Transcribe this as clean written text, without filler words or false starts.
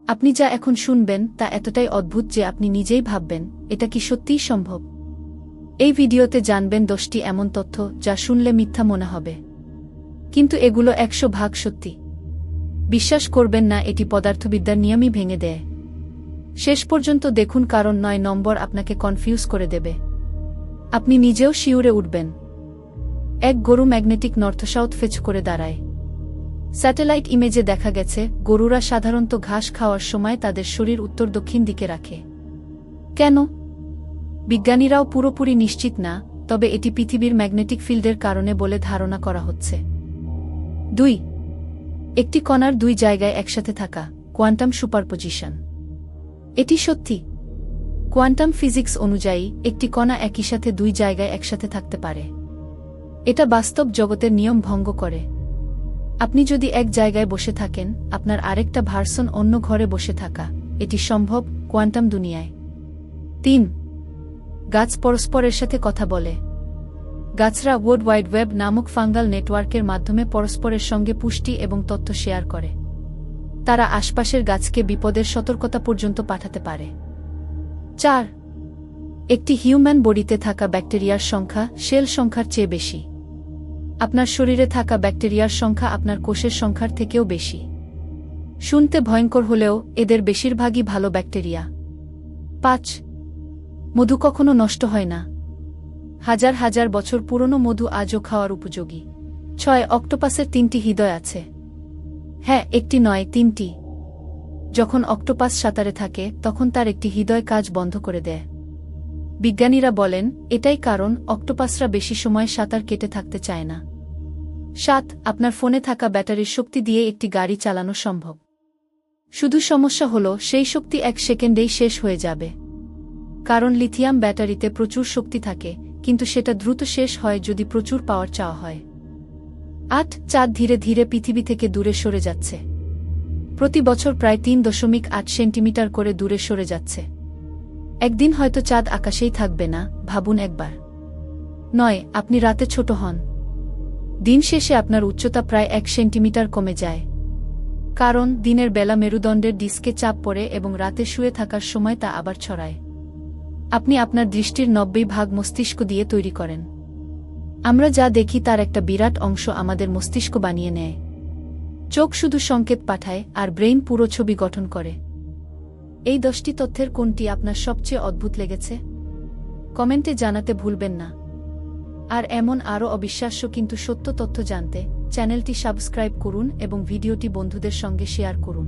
আপনি যা এখন শুনবেন তা এতটাই অদ্ভুত যে আপনি নিজেই ভাববেন, এটা কি সত্যিই সম্ভব? এই ভিডিওতে জানবেন 10টি এমন তথ্য যা শুনলে মিথ্যা মনে হবে, কিন্তু এগুলো 100% সত্যি। বিশ্বাস করবেন না, এটি পদার্থবিদ্যার নিয়মই ভেঙে দেয়। শেষ পর্যন্ত দেখুন, কারণ 9 নম্বর আপনাকে কনফিউজ করে দেবে। আপনি নিজেও শিউরে উঠবেন। এক গরু ম্যাগনেটিক নর্থ সাউথ ফেচ করে দাঁড়ায়। স্যাটেলাইট ইমেজে দেখা গেছে গরুরা সাধারণত ঘাস খাওয়ার সময় তাদের শরীর উত্তর দক্ষিণ দিকে রাখে। কেন? বিজ্ঞানীরাও পুরোপুরি নিশ্চিত না, তবে এটি পৃথিবীর ম্যাগনেটিক ফিল্ডের কারণে বলে ধারণা করা হচ্ছে। 2. একটি কণার দুই জায়গায় একসাথে থাকা, কোয়ান্টাম সুপারপজিশন। এটি সত্যি। কোয়ান্টাম ফিজিক্স অনুযায়ী একটি কণা একই সাথে দুই জায়গায় একসাথে থাকতে পারে। এটা বাস্তব জগতের নিয়ম ভঙ্গ করে। আপনি যদি এক জায়গায় বসে থাকেন, আপনার আরেকটা ভার্সন অন্য ঘরে বসে থাকা, এটি সম্ভব কোয়ান্টাম দুনিয়ায়। 3. গাছ পরস্পরের সাথে কথা বলে। গাছরা ওয়ার্ল্ড ওয়াইড ওয়েব নামক ফাঙ্গাল নেটওয়ার্কের মাধ্যমে পরস্পরের সঙ্গে পুষ্টি এবং তথ্য শেয়ার করে। তারা আশপাশের গাছকে বিপদের সতর্কতা পর্যন্ত পাঠাতে পারে। 4. একটি হিউম্যান বডিতে থাকা ব্যাকটেরিয়ার সংখ্যা সেল সংখ্যার চেয়ে বেশি। আপনার শরীরে থাকা ব্যাকটেরিয়ার সংখ্যা আপনার কোষের সংখ্যার থেকেও বেশি। শুনতে ভয়ঙ্কর হলেও এদের বেশিরভাগই ভালো ব্যাকটেরিয়া। 5. মধু কখনো নষ্ট হয় না। হাজার হাজার বছর পুরনো মধু আজও খাওয়ার উপযোগী। 6. অক্টোপাসের 3টি হৃদয় আছে। হ্যাঁ, একটি নয়, 3টি। যখন অক্টোপাস সাঁতারে থাকে তখন তার একটি হৃদয় কাজ বন্ধ করে দেয়। বিজ্ঞানীরা বলেন এটাই কারণ অক্টোপাসরা বেশি সময় সাঁতার কেটে থাকতে চায় না। 7. আপনার ফোনে থাকা ব্যাটারির শক্তি দিয়ে একটি গাড়ি চালানো সম্ভব। শুধু সমস্যা হলো সেই শক্তি 1 সেকেন্ডেই শেষ হয়ে যাবে। কারণ লিথিয়াম ব্যাটারিতে প্রচুর শক্তি থাকে, কিন্তু সেটা দ্রুত শেষ হয় যদি প্রচুর পাওয়ার চাওয়া হয়। 8. চাঁদ ধীরে ধীরে পৃথিবী থেকে দূরে সরে যাচ্ছে। প্রতি বছর প্রায় 3.8 সেন্টিমিটার করে দূরে সরে যাচ্ছে। একদিন হয়তো চাঁদ আকাশেই থাকবে না, ভাবুন একবার। 9. আপনি রাতে ছোট হন। দিন শেষে আপনার উচ্চতা প্রায় 1 সেন্টিমিটার কমে যায়। কারণ দিনের বেলা মেরুদণ্ডের ডিস্কে চাপ পড়ে এবং রাতে শুয়ে থাকার সময় তা আবার ছড়ায়। আপনি আপনার দৃষ্টির 90% মস্তিষ্ক দিয়ে তৈরি করেন। আমরা যা দেখি তার একটা বিরাট অংশ আমাদের মস্তিষ্ক বানিয়ে নেয়। চোখ শুধু সংকেত পাঠায় আর ব্রেইন পুরো ছবি গঠন করে। এই 10টি তথ্যের কোনটি আপনার সবচেয়ে অদ্ভুত লেগেছে? কমেন্টে জানাতে ভুলবেন না। আর এমন আরও অবিশ্বাস্য কিন্তু সত্য তথ্য জানতে চ্যানেলটি সাবস্ক্রাইব করুন এবং ভিডিওটি বন্ধুদের সঙ্গে শেয়ার করুন।